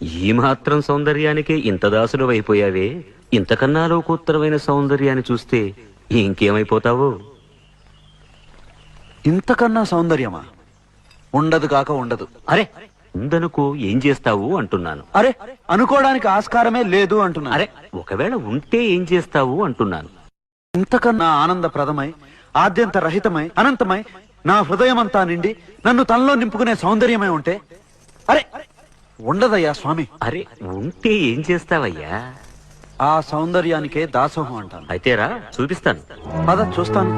ఈ మాత్రం సౌందర్యానికి ఇంత దాసులు అయిపోయావే, ఇంతకన్నా లోకోత్తరమైన సౌందర్యాన్ని చూస్తే ఇంకేమైపోతావో. ఇంతకన్నా సౌందర్యమా? ఉండదు కాక ఉండదు. అరే ఉందనుకో ఏం చేస్తావు అంటున్నాను. అరే అనుకోవడానికి ఆస్కారమే లేదు అంటున్నా. అరే ఒకవేళ ఉంటే ఏం చేస్తావు అంటున్నాను. ఇంతకన్నా ఆనందప్రదమై, ఆద్యంత రహితమై, అనంతమై, నా హృదయమంతా నిండి నన్ను తనలో నింపుకునే సౌందర్యమై ఉంటే అరే ఉండదయ్యా స్వామి. అరే ఉంటే ఏం చేస్తావయ్యా? ఆ సౌందర్యానికే దాసోహం అంటాను. అయితేరా చూపిస్తాను. పద చూస్తాను.